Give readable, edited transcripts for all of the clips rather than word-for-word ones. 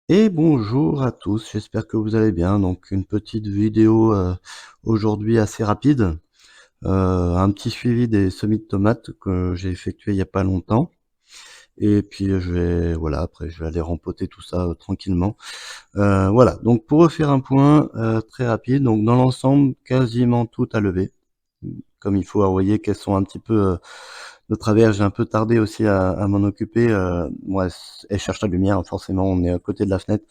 Et bonjour à tous, j'espère que vous allez bien. Donc une petite vidéo aujourd'hui assez rapide, un petit suivi des semis de tomates que j'ai effectué il y a pas longtemps. Et puis je vais voilà, après je vais aller rempoter tout ça tranquillement. Voilà, donc pour refaire un point très rapide, donc dans l'ensemble quasiment tout à lever comme il faut. Alors, vous voyez qu'elles sont un petit peu de travers. J'ai un peu tardé aussi à m'en occuper. Moi, elles cherchent la lumière, forcément, on est à côté de la fenêtre.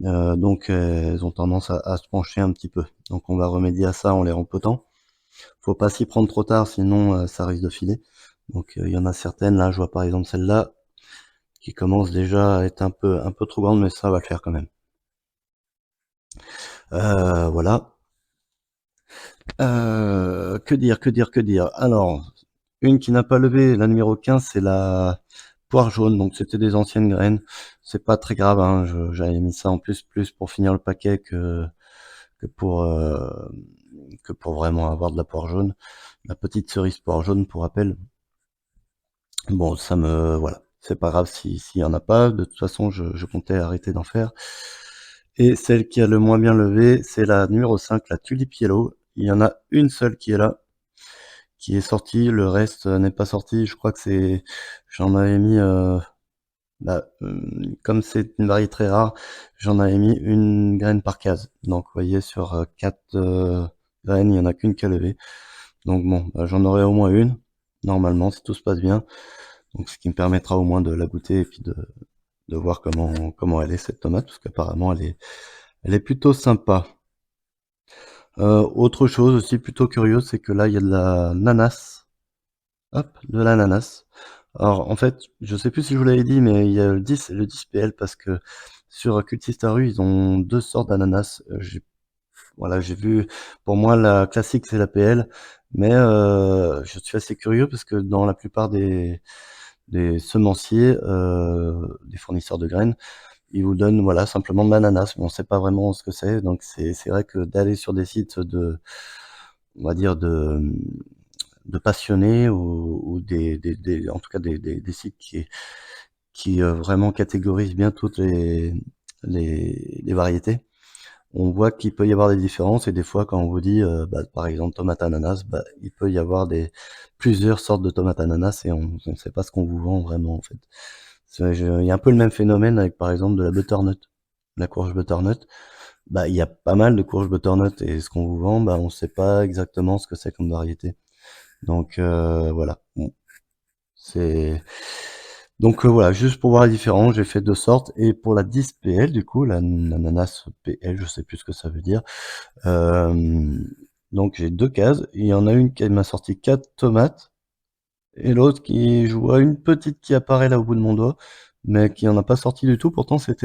Donc elles ont tendance à se pencher un petit peu. Donc on va remédier à ça en les rempotant. Faut pas s'y prendre trop tard, sinon ça risque de filer. Donc il y en a certaines, là je vois par exemple celle-là, qui commence déjà à être un peu trop grande, mais ça va le faire quand même. Voilà. Que dire. Alors, une qui n'a pas levé, la numéro 15, c'est la poire jaune, donc c'était des anciennes graines. C'est pas très grave, hein, j'avais mis ça en plus pour finir le paquet que pour euh, que pour vraiment avoir de la poire jaune. La petite cerise poire jaune, pour rappel. Bon, voilà. C'est pas grave s'il y en a pas. De toute façon, je comptais arrêter d'en faire. Et celle qui a le moins bien levé, c'est la numéro 5, la Tulip Yellow. Il y en a une seule qui est là, qui est sortie. Le reste n'est pas sorti. Je crois que j'en avais mis, comme c'est une variété très rare, j'en avais mis une graine par case. Donc, vous voyez, sur 4 graines, il n'y en a qu'une qui a levé. Donc bon, j'en aurai au moins une, normalement, si tout se passe bien. Donc ce qui me permettra au moins de la goûter et puis de voir comment elle est, cette tomate, parce qu'apparemment elle est plutôt sympa. Autre chose aussi plutôt curieuse, c'est que là il y a de la nanas. Hop, de l'ananas. Alors en fait, je sais plus si je vous l'avais dit, mais il y a le 10 et le 10 PL, parce que sur Cultistaru, ils ont deux sortes d'ananas. Voilà, j'ai vu, pour moi la classique c'est la PL, mais je suis assez curieux parce que dans la plupart des semenciers, des fournisseurs de graines, ils vous donnent voilà simplement de l'ananas, mais on sait pas vraiment ce que c'est. Donc c'est vrai que d'aller sur des sites on va dire de passionnés, ou en tout cas des sites qui vraiment catégorisent bien toutes les variétés, on voit qu'il peut y avoir des différences. Et des fois, quand on vous dit, par exemple, tomate ananas, il peut y avoir plusieurs sortes de tomates ananas, et on ne sait pas ce qu'on vous vend vraiment, en fait. Il y a un peu le même phénomène avec, par exemple, de la butternut, la courge butternut. Il y a pas mal de courges butternut, et ce qu'on vous vend, on ne sait pas exactement ce que c'est comme variété. Donc voilà. Bon, c'est voilà, juste pour voir la différence, j'ai fait deux sortes. Et pour la 10 PL, du coup, l'ananas PL, je sais plus ce que ça veut dire. Donc j'ai deux cases. Il y en a une qui m'a sorti 4 tomates, et l'autre qui, je vois une petite qui apparaît là au bout de mon doigt, mais qui en a pas sorti du tout. Pourtant c'est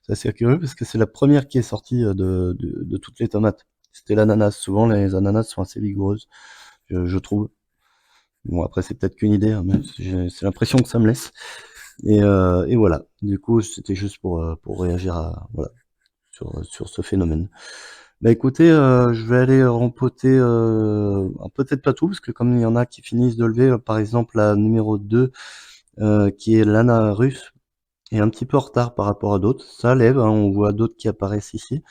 assez curieux, parce que c'est la première qui est sortie de toutes les tomates. C'était l'ananas. Souvent les ananas sont assez vigoureuses, je trouve. Bon, après c'est peut-être qu'une idée, hein, mais c'est l'impression que ça me laisse. Et voilà. Du coup, c'était juste pour réagir voilà, sur ce phénomène. Écoutez, je vais aller rempoter, peut-être pas tout, parce que comme il y en a qui finissent de lever, par exemple la numéro 2, qui est l'Anna russe, est un petit peu en retard par rapport à d'autres. Ça lève, hein, on voit d'autres qui apparaissent ici.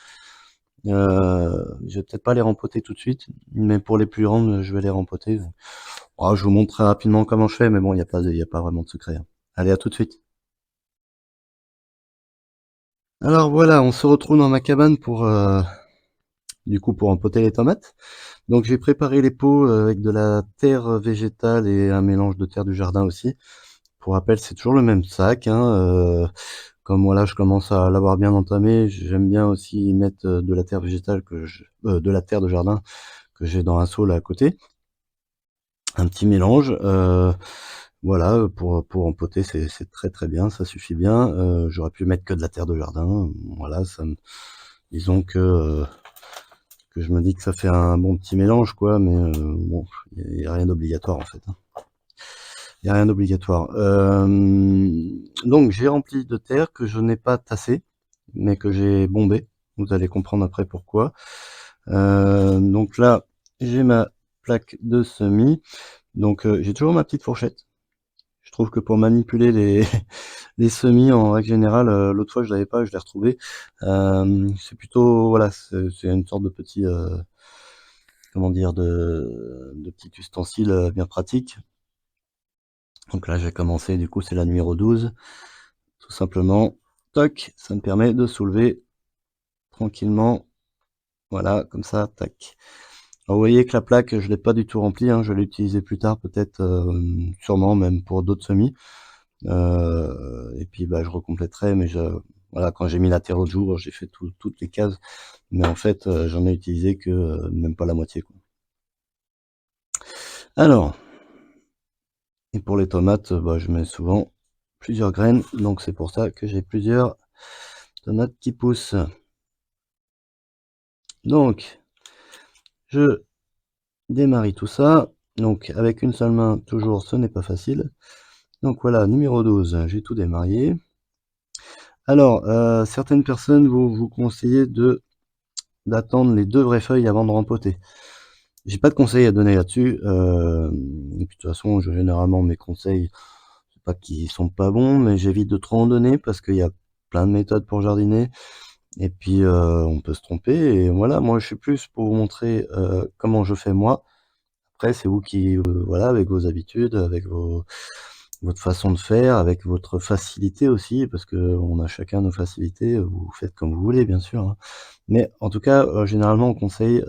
Je vais peut-être pas les rempoter tout de suite, mais pour les plus grandes, je vais les rempoter. Oh, je vous montre très rapidement comment je fais, mais bon, il y a pas vraiment de secret, hein. Allez, à tout de suite. Alors voilà, on se retrouve dans ma cabane pour empoter les tomates. Donc j'ai préparé les pots avec de la terre végétale et un mélange de terre du jardin aussi. Pour rappel, c'est toujours le même sac, hein. Comme voilà, je commence à l'avoir bien entamé, j'aime bien aussi y mettre de la terre végétale, de la terre de jardin que j'ai dans un seau là à côté. Un petit mélange, voilà, pour empoter, c'est très très bien, ça suffit bien. J'aurais pu mettre que de la terre de jardin. Voilà, disons que je me dis que ça fait un bon petit mélange, quoi, mais bon, il n'y a rien d'obligatoire en fait, hein. Il n'y a rien d'obligatoire. Donc j'ai rempli de terre que je n'ai pas tassé, mais que j'ai bombé. Vous allez comprendre après pourquoi. Donc là, j'ai ma plaque de semis. Donc j'ai toujours ma petite fourchette. Je trouve que pour manipuler les les semis, en règle générale, l'autre fois je l'avais pas, je l'ai retrouvé. C'est plutôt voilà, c'est une sorte de petit, comment dire? De petit ustensile, bien pratique. Donc là, j'ai commencé, du coup, c'est la numéro 12. Tout simplement, toc, ça me permet de soulever tranquillement, voilà, comme ça, tac. Alors vous voyez que la plaque, je l'ai pas du tout remplie, hein, je vais l'utiliser plus tard peut-être, sûrement même pour d'autres semis. Et puis, bah, je recompléterai, mais voilà, quand j'ai mis la terre l'autre jour, j'ai fait toutes les cases, mais en fait, j'en ai utilisé que, même pas la moitié, quoi. Alors, et pour les tomates, bah, je mets souvent plusieurs graines, donc c'est pour ça que j'ai plusieurs tomates qui poussent. Donc, je démarie tout ça, donc avec une seule main, toujours, ce n'est pas facile. Donc voilà, numéro 12, j'ai tout démarié. Alors, certaines personnes vont vous conseiller d'attendre les 2 vraies feuilles avant de rempoter. J'ai pas de conseils à donner là-dessus, et puis de toute façon, généralement mes conseils, c'est pas qu'ils sont pas bons, mais j'évite de trop en donner parce qu'il y a plein de méthodes pour jardiner et puis, on peut se tromper et voilà, moi je suis plus pour vous montrer, comment je fais moi. Après c'est vous qui, voilà, avec vos habitudes, avec votre façon de faire, avec votre facilité aussi, parce qu'on a chacun nos facilités, vous faites comme vous voulez bien sûr, hein. Mais en tout cas, généralement on conseille,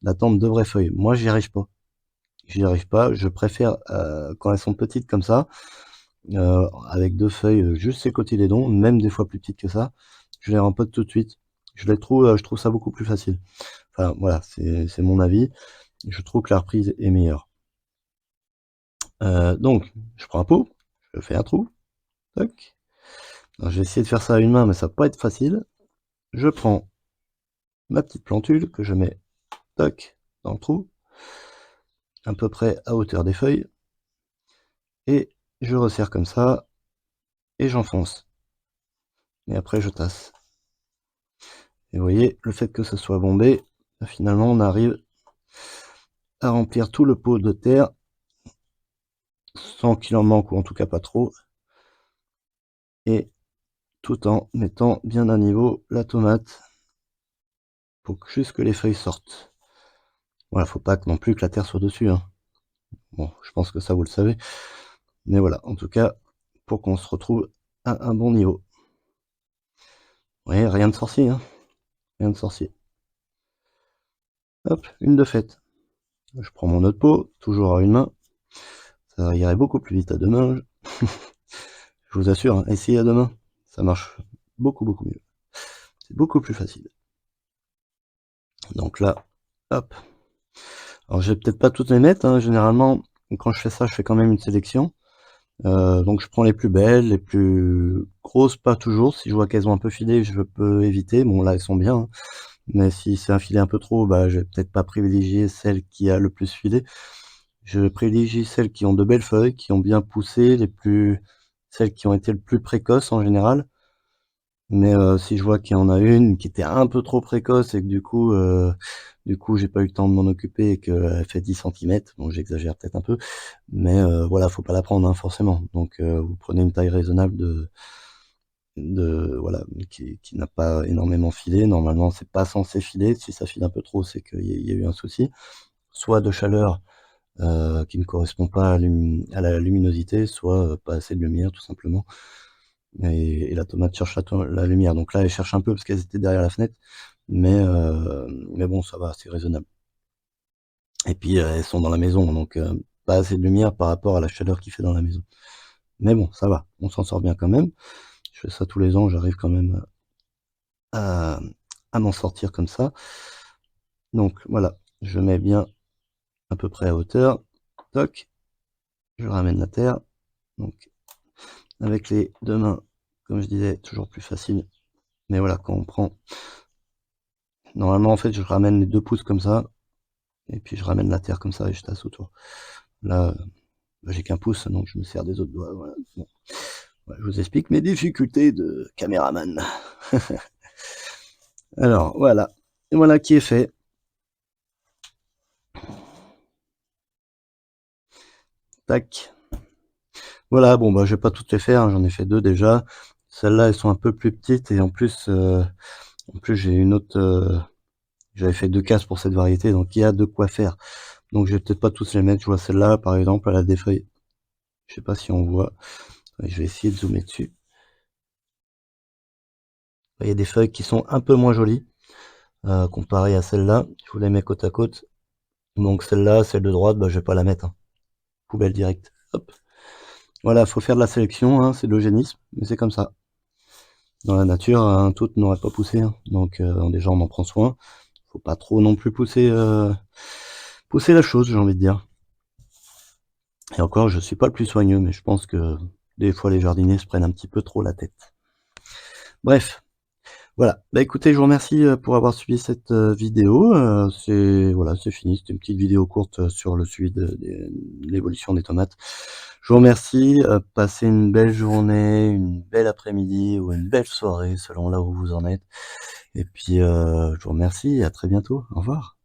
d'attendre 2 vraies feuilles. Moi j'y arrive pas, je préfère, quand elles sont petites comme ça, avec 2 feuilles, juste ces cotylédons, même des fois plus petites que ça, je les rempote tout de suite. Je trouve ça beaucoup plus facile. Enfin voilà, c'est mon avis. Je trouve que la reprise est meilleure. Donc je prends un pot, je fais un trou, tac. Alors je vais essayer de faire ça à une main, mais ça va pas être facile. Je prends ma petite plantule que je mets, toc, dans le trou, à peu près à hauteur des feuilles, et je resserre comme ça, et j'enfonce. Et après je tasse. Et vous voyez, le fait que ce soit bombé, finalement on arrive à remplir tout le pot de terre, sans qu'il en manque, ou en tout cas pas trop, et tout en mettant bien à niveau la tomate, pour que juste que les feuilles sortent. Voilà, faut pas non plus que la terre soit dessus, hein. Bon, je pense que ça vous le savez, mais voilà, en tout cas, pour qu'on se retrouve à un bon niveau. Ouais, rien de sorcier, hein, rien de sorcier. Hop, une de faite. Je prends mon autre pot, toujours à une main. Ça irait beaucoup plus vite à deux mains. Je vous assure, hein, essayez à deux mains. Ça marche beaucoup, beaucoup mieux. C'est beaucoup plus facile. Donc là, hop. Alors je vais peut-être pas toutes les mettre, hein. Généralement, quand je fais ça, je fais quand même une sélection. Donc je prends les plus belles, les plus grosses, pas toujours. Si je vois qu'elles ont un peu filé, je peux éviter. Bon là, elles sont bien, hein. Mais si c'est un filet un peu trop, bah, je vais peut-être pas privilégier celle qui a le plus filé. Je privilégie celles qui ont de belles feuilles, qui ont bien poussé, celles qui ont été le plus précoces en général. Mais si je vois qu'il y en a une qui était un peu trop précoce et que du coup j'ai pas eu le temps de m'en occuper et qu'elle fait 10 centimètres, bon j'exagère peut-être un peu, mais voilà, faut pas la prendre, hein, forcément. Donc vous prenez une taille raisonnable de voilà, qui n'a pas énormément filé. Normalement, c'est pas censé filer. Si ça file un peu trop, c'est qu'il y a eu un souci, soit de chaleur, qui ne correspond pas à la luminosité, soit, pas assez de lumière tout simplement. Et la tomate cherche la lumière. Donc là, elle cherche un peu parce qu'elles étaient derrière la fenêtre, mais bon, ça va, c'est raisonnable. Et puis, elles sont dans la maison, donc pas assez de lumière par rapport à la chaleur qu'il fait dans la maison. Mais bon, ça va, on s'en sort bien quand même. Je fais ça tous les ans, j'arrive quand même à m'en sortir comme ça. Donc voilà, je mets bien à peu près à hauteur. Toc, je ramène la terre. Donc avec les 2 mains, comme je disais, toujours plus facile. Mais voilà, quand on prend normalement, en fait, je ramène les 2 pouces comme ça et puis je ramène la terre comme ça et je tasse autour. Là, bah, j'ai qu'un pouce, donc je me sers des autres doigts, voilà. Bon, ouais, je vous explique mes difficultés de caméraman. Alors voilà, et voilà qui est fait. Tac. Voilà, bon, bah, je vais pas toutes les faire, hein, j'en ai fait 2 déjà. Celles-là, elles sont un peu plus petites et en plus j'ai une autre, j'avais fait 2 cases pour cette variété, donc il y a de quoi faire. Donc je vais peut-être pas tous les mettre. Je vois celle-là, par exemple, elle a des feuilles, je sais pas si on voit. Ouais, je vais essayer de zoomer dessus. Il y a des feuilles qui sont un peu moins jolies, comparées à celle-là. Je vous les mets côte à côte. Donc celle-là, celle de droite, bah, je vais pas la mettre, hein. Poubelle directe. Hop. Voilà, faut faire de la sélection, hein, c'est de l'eugénisme, mais c'est comme ça. Dans la nature, toutes n'aurait pas poussé, hein. Donc déjà on en prend soin. Faut pas trop non plus pousser la chose, j'ai envie de dire. Et encore, je suis pas le plus soigneux, mais je pense que des fois les jardiniers se prennent un petit peu trop la tête. Bref, voilà. Bah, écoutez, je vous remercie, pour avoir suivi cette, vidéo, c'est voilà, c'est fini. C'était une petite vidéo courte, sur le suivi de l'évolution des tomates. Je vous remercie, passez une belle journée, une belle après-midi ou une belle soirée selon là où vous en êtes et puis, je vous remercie et à très bientôt. Au revoir.